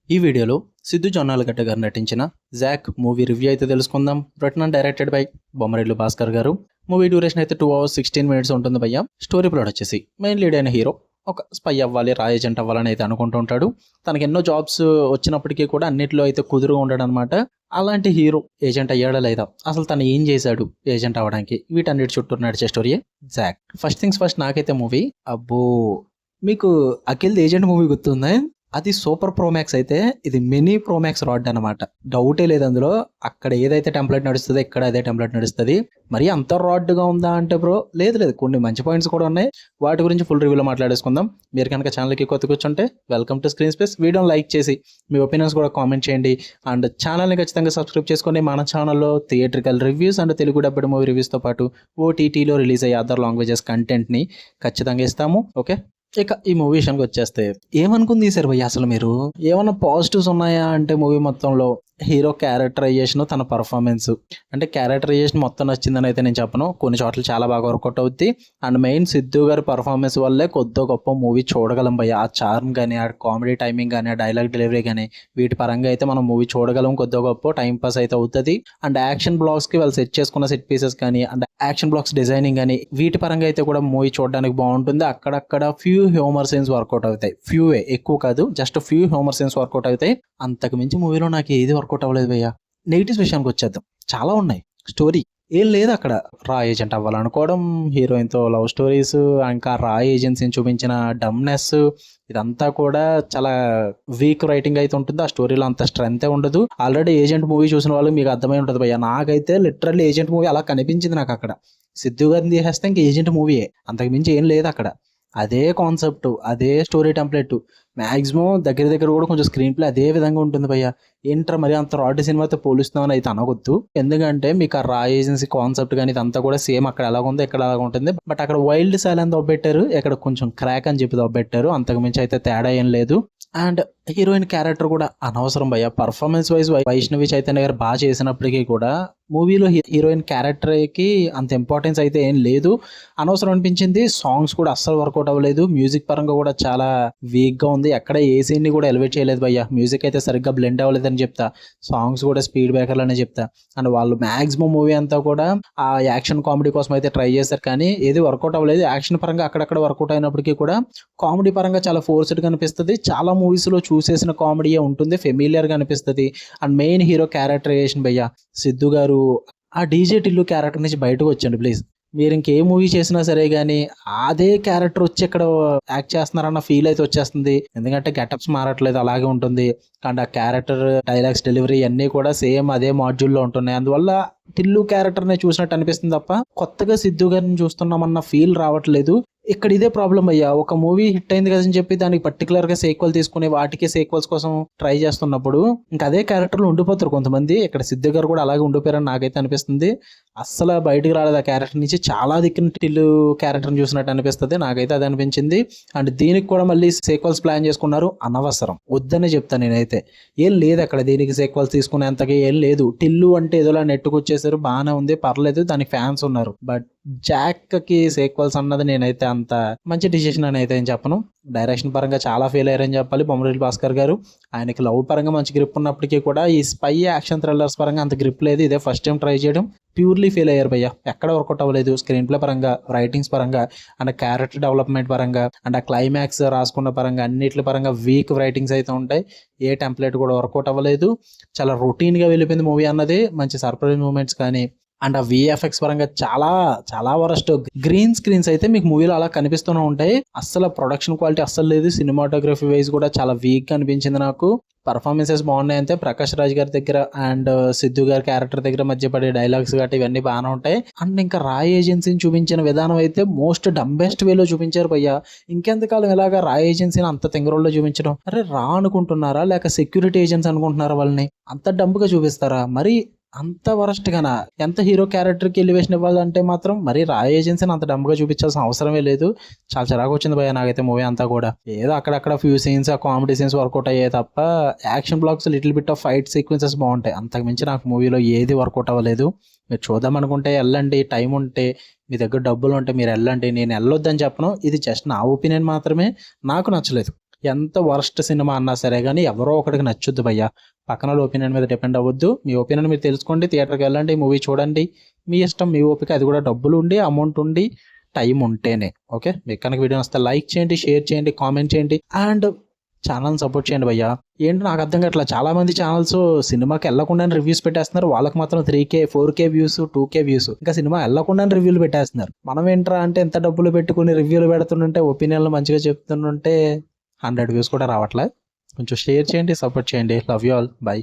ఈ వీడియోలో సిద్ధు జొన్నాలగడ్డ గారు నటించిన జాక్ మూవీ రివ్యూ అయితే తెలుసుకుందాం. Written and directed by Bommarillu Bhaskar గారు. మూవీ డ్యూరేషన్ అయితే 2 hours 16 minutes ఉంటుంది భయ్య. స్టోరీ ప్లాట్ వచ్చేసి మెయిన్ లీడ్ అయిన హీరో ఒక స్పై అవ్వాలి, రా ఏజెంట్ అవ్వాలని అయితే అనుకుంటూ ఉంటాడు. తనకి ఎన్నో జాబ్స్ వచ్చినప్పటికీ కూడా అన్నిట్లో అయితే కుదురుగా ఉండడు అనమాట. అలాంటి హీరో ఏజెంట్ అయ్యాడా లేదా, అసలు తను ఏం చేశాడు ఏజెంట్ అవ్వడానికి, వీటన్నిటి చుట్టూ నడిచే స్టోరీయే జాక్. ఫస్ట్ థింగ్స్ ఫస్ట్, నాకైతే మూవీ అబ్బో, మీకు అఖిల్ ఏజెంట్ మూవీ గుర్తుందా? అది సూపర్ ప్రోమాక్స్ అయితే ఇది మినీ ప్రోమాక్స్ రాడ్ అనమాట. డౌటే లేదు అందులో. అక్కడ ఏదైతే టెంప్లెట్ నడుస్తుందో ఇక్కడ అదే టెంప్లెట్ నడుస్తుంది. మరి అంత రాడ్గా ఉందా అంటే బ్రో, లేదు లేదు, కొన్ని మంచి పాయింట్స్ కూడా ఉన్నాయి. వాటి గురించి ఫుల్ రివ్యూలో మాట్లాడేసుకుందాం. మీరు కనుక ఛానల్కి కొత్త కూర్చుంటే వెల్కమ్ టు స్క్రీన్ స్పేస్. వీడియోని లైక్ చేసి మీ ఒపీనియన్స్ కూడా కామెంట్ చేయండి. అండ్ ఛానల్ని ఖచ్చితంగా సబ్స్క్రైబ్ చేసుకొని మన ఛానల్లో theatrical reviews and Telugu dubbed movie రివ్యూస్తో పాటు ఓటీటీలో రిలీజ్ అయ్యే అదర్ లాంగ్వేజెస్ కంటెంట్ని ఖచ్చితంగా ఇస్తాము. ఓకే, ఇక ఈ మూవీ విషయానికి వచ్చేస్తే ఏమనుకుంది సార్ భయ్య, అసలు మీరు ఏమన్నా పాజిటివ్స్ ఉన్నాయా అంటే మూవీ మొత్తంలో హీరో క్యారెక్టరైజేషన్, తన పర్ఫార్మెన్స్. అంటే క్యారెక్టరైజేషన్ మొత్తం నచ్చిందని అయితే నేను చెప్పను, కొన్ని చోట్ల చాలా బాగా వర్కౌట్ అవుద్ది. అండ్ మెయిన్ సిద్ధు గారి పర్ఫార్మెన్స్ వల్లే కొద్ది గొప్ప మూవీ చూడగలం భయ్య. ఆ చార్మ్ కానీ, ఆ కామెడీ టైమింగ్ కానీ, ఆ డైలాగ్ డెలివరీ కానీ, వీటి పరంగా అయితే మనం మూవీ చూడగలం. కొద్ది గొప్ప టైం పాస్ అయితే అవుతుంది. అండ్ యాక్షన్ బ్లాక్స్కి వాళ్ళు సెట్ చేసుకున్న సెట్ పీసెస్ కానీ, అండ్ యాక్షన్ బ్లాక్స్ డిజైనింగ్ కానీ, వీటి పరంగా అయితే కూడా మూవీ చూడడానికి బాగుంటుంది. అక్కడక్కడ ఫ్యూ హ్యూమర్ సీన్స్ వర్కౌట్ అవుతాయి. ఫ్యూవే, ఎక్కువ కాదు, just few humour scenes work out అవుతాయి. అంతకు మించి మూవీలో నాకు ఏది వర్కౌట్ అవ్వలేదు భయ్య. నెగిటివ్స్ విషయానికి వచ్చేద్దాం, చాలా ఉన్నాయి. స్టోరీ ఏం లేదు అక్కడ. రా ఏజెంట్ అవ్వాలనుకోవడం, హీరోయిన్తో లవ్ స్టోరీస్, ఇంకా రా ఏజెన్సీని చూపించిన డమ్నెస్, ఇదంతా కూడా చాలా వీక్ రైటింగ్ అయితే ఉంటుంది. ఆ స్టోరీలో అంత స్ట్రెంతే ఉండదు. ఆల్రెడీ ఏజెంట్ మూవీ చూసిన వాళ్ళు మీకు అర్థమై ఉంటుంది భయ్య. నాకైతే లిటరల్లీ ఏజెంట్ మూవీ అలా కనిపించింది నాకు అక్కడ. సిద్ధు గారిని తీసేస్తే ఇంక ఏజెంట్ మూవీయే, అంతకు మించి ఏం లేదు అక్కడ. అదే కాన్సెప్ట్, అదే స్టోరీ టెంప్లెట్, మ్యాక్సిమం దగ్గర దగ్గర కూడా కొంచెం స్క్రీన్ ప్లే అదే విధంగా ఉంటుంది భయ్య. ఏంట్రా మరి అంత రాడ్ సినిమాతో పోలుస్తున్నామని అయితే అనవద్దు. ఎందుకంటే మీకు ఆ రా ఏజెన్సీ కాన్సెప్ట్ కానీ ఇదంతా కూడా సేమ్ అక్కడ ఎలాగ ఉందో ఇక్కడ అలాగ ఉంటుంది. బట్ అక్కడ వైల్డ్ సైలెన్స్ దొబ్బెట్టారు, ఇక్కడ కొంచెం క్రాక్ అని చెప్పి దొబ్బెట్టారు. అంతకు మించి అయితే తేడా ఏం లేదు. అండ్ హీరోయిన్ క్యారెక్టర్ కూడా అనవసరం భయ్య. పర్ఫార్మెన్స్ వైజ్ వైష్ణవి చైతన్య గారు బాగా చేసినప్పటికీ కూడా మూవీలో హీరోయిన్ క్యారెక్టర్కి అంత ఇంపార్టెన్స్ అయితే ఏం లేదు. అనవసరం అనిపించింది. సాంగ్స్ కూడా అస్సలు వర్కౌట్ అవ్వలేదు. మ్యూజిక్ పరంగా కూడా చాలా వీక్గా ఉంది. ఎక్కడ ఏ సీన్ని కూడా ఎలివేట్ చేయలేదు భయ్య. మ్యూజిక్ అయితే సరిగ్గా బ్లెండ్ అవ్వలేదని చెప్తా. సాంగ్స్ కూడా స్పీడ్ బ్రేకర్లనే చెప్తా. అండ్ వాళ్ళు మ్యాక్సిమం మూవీ అంతా కూడా ఆ యాక్షన్ కామెడీ కోసం అయితే ట్రై చేశారు, కానీ ఏది వర్కౌట్ అవ్వలేదు. యాక్షన్ పరంగా అక్కడక్కడ వర్కౌట్ అయినప్పటికీ కూడా కామెడీ పరంగా చాలా ఫోర్స్డ్గా అనిపిస్తుంది. చాలా మూవీస్లో చూసేసిన కామెడీయే ఉంటుంది, ఫెమిలియర్గా అనిపిస్తుంది. అండ్ మెయిన్ హీరో క్యారెక్టరైజేషన్ భయ్య, సిద్ధు గారు ఆ డీజే టిల్లు క్యారెక్టర్ నుంచి బయటకు వచ్చండి ప్లీజ్. మీరు ఇంకే మూవీ చేసినా సరే కానీ అదే క్యారెక్టర్ వచ్చి ఇక్కడ యాక్ట్ చేస్తున్నారన్న ఫీల్ అయితే వచ్చేస్తుంది. ఎందుకంటే గెటప్స్ మారట్లేదు, అలాగే ఉంటుంది. అండ్ ఆ క్యారెక్టర్ డైలాగ్స్ డెలివరీ అన్నీ కూడా సేమ్ అదే మాడ్యూల్లో ఉంటున్నాయి. అందువల్ల టిల్లు క్యారెక్టర్ని చూసినట్టు అనిపిస్తుంది తప్ప కొత్తగా సిద్ధు గారిని చూస్తున్నామన్న ఫీల్ రావట్లేదు. ఇక్కడ ఇదే ప్రాబ్లం అయ్యా. ఒక మూవీ హిట్ అయింది కదని చెప్పి దానికి పర్టికులర్గా సీక్వెల్ తీసుకుని వాటికి సీక్వెల్స్ కోసం ట్రై చేస్తున్నప్పుడు ఇంకా అదే క్యారెక్టర్లు ఉండిపోతారు కొంతమంది. ఇక్కడ సిద్ధు గారు కూడా అలాగే ఉండిపోయారని నాకైతే అనిపిస్తుంది. అస్సలు బయటకు రాలేదు ఆ క్యారెక్టర్ నుంచి. చాలా దిక్కున టిల్లు క్యారెక్టర్ని చూసినట్టు అనిపిస్తుంది, నాకైతే అది అనిపించింది. అండ్ దీనికి కూడా మళ్ళీ సీక్వెల్స్ ప్లాన్ చేసుకున్నారు, అనవసరం, వద్దనే చెప్తాను నేనైతే. ఏం లేదు అక్కడ దీనికి సీక్వెల్స్ తీసుకునేంతగా ఏం లేదు. టిల్లు అంటే ఏదోలా నెట్టుకొచ్చేసారు, బాగానే ఉంది, పర్లేదు, దానికి ఫ్యాన్స్ ఉన్నారు. బట్ జాక్కి సీక్వెల్స్ అన్నది నేనైతే అంత మంచి డిసిషన్ అని అయితే ఏం చెప్పను. డైరెక్షన్ పరంగా చాలా ఫెయిల్ అయ్యారని చెప్పాలి బొమ్మరిల్లు భాస్కర్ గారు. ఆయనకి లవ్ పరంగా మంచి గ్రిప్ ఉన్నప్పటికీ కూడా ఈ స్పై యాక్షన్ థ్రిల్లర్స్ పరంగా అంత గ్రిప్ లేదు. ఇదే ఫస్ట్ టైం ట్రై చేయడం, ప్యూర్లీ ఫెయిల్ అయ్యారు భయ్య. ఎక్కడ వర్కౌట్ అవ్వలేదు. స్క్రీన్ ప్లే పరంగా, రైటింగ్స్ పరంగా, అండ్ క్యారెక్టర్ డెవలప్మెంట్ పరంగా, అండ్ ఆ క్లైమాక్స్ రాసుకున్న పరంగా, అన్నిటి పరంగా వీక్ రైటింగ్స్ అయితే ఉంటాయి. ఏ టెంప్లెట్ కూడా వర్కౌట్ అవ్వలేదు. చాలా రొటీన్గా వెళ్ళిపోయింది మూవీ అన్నది. మంచి సర్ప్రైజ్ మూమెంట్స్ కానీ అండ్ ఆ విఎఫ్ఎక్స్ పరంగా చాలా చాలా వరస్ట్. గ్రీన్ స్క్రీన్స్ అయితే మీకు మూవీలో అలా కనిపిస్తూనే ఉంటాయి. అస్సలు ప్రొడక్షన్ క్వాలిటీ అస్సలు లేదు. సినిమాటోగ్రఫీ వైజ్ కూడా చాలా వీక్ అనిపించింది నాకు. పర్ఫార్మెన్సెస్ బాగున్నాయి అంతే. ప్రకాష్ రాజ్ గారి దగ్గర అండ్ సిద్ధు గారి క్యారెక్టర్ దగ్గర మధ్య పడే డైలాగ్స్ గట్టి ఇవన్నీ బాగానే ఉంటాయి. అండ్ ఇంకా రాయ్ ఏజెన్సీని చూపించిన విధానం అయితే మోస్ట్ డంబెస్ట్ వేలో చూపించారు భయ్య. ఇంకెంతకాలం ఇలాగా రాయ్ ఏజెన్సీని అంత తెంగరోల్లో చూపించడం? అరే రా అనుకుంటున్నారా లేక సెక్యూరిటీ ఏజెన్సీ అనుకుంటున్నారా? వాళ్ళని అంత డంబుగా చూపిస్తారా? మరి అంత వరస్ట్గానా? ఎంత హీరో క్యారెక్టర్కి ఎలివేషన్ ఇవ్వాలంటే మాత్రం మరి రా ఏజెన్సీని అంత డంబుగా చూపించాల్సిన అవసరమే లేదు. చాలా చిరాకు వచ్చింది భయ్య నాకైతే మూవీ అంతా కూడా. ఏదో అక్కడక్కడ ఫ్యూ సీన్స్, ఆ కామెడీ సీన్స్ వర్కౌట్ అయ్యాయి తప్ప action blocks, little bit of fight sequences బాగుంటాయి. అంతకు మించి నాకు మూవీలో ఏది వర్కౌట్ అవ్వలేదు. మీరు చూద్దాం అనుకుంటే వెళ్ళండి, టైం ఉంటే, మీ దగ్గర డబ్బులు ఉంటే మీరు వెళ్ళండి. నేను వెళ్ళొద్దని చెప్పను, ఇది జస్ట్ నా ఒపీనియన్ మాత్రమే. నాకు నచ్చలేదు. ఎంత వరస్ట్ సినిమా అన్నా సరే కానీ ఎవరో ఒకటికి నచ్చుద్ది భయ్య. పక్కన వాళ్ళ ఒపీనియన్ మీద డిపెండ్ అవ్వద్దు. మీ ఒపీనియన్ మీరు తెలుసుకోండి, థియేటర్కి వెళ్ళండి, మూవీ చూడండి, మీ ఇష్టం, మీ ఓపిక. అది కూడా డబ్బులు ఉండి, అమౌంట్ ఉండి, టైం ఉంటేనే. ఓకే, మీకు కనుక వీడియో వస్తే లైక్ చేయండి, షేర్ చేయండి, కామెంట్ చేయండి అండ్ ఛానల్ని సపోర్ట్ చేయండి భయ్య. ఏంటి నాకు అర్థం కావట్లా, చాలా మంది ఛానల్స్ సినిమాకి వెళ్ళకుండానే రివ్యూస్ పెట్టేస్తున్నారు. వాళ్ళకి మాత్రం 3K 4K views, 2K views, ఇంకా సినిమా వెళ్ళకుండానే రివ్యూలు పెట్టేస్తున్నారు. మనం ఏంట్రా అంటే ఎంత డబ్బులు పెట్టుకుని రివ్యూలు పెడుతుంటే, ఒపీనియన్లు మంచిగా చెప్తుంటే 100 వ్యూస్ కూడా రావట్లే. కొంచెం షేర్ చేయండి, సపోర్ట్ చేయండి. Love you all, by.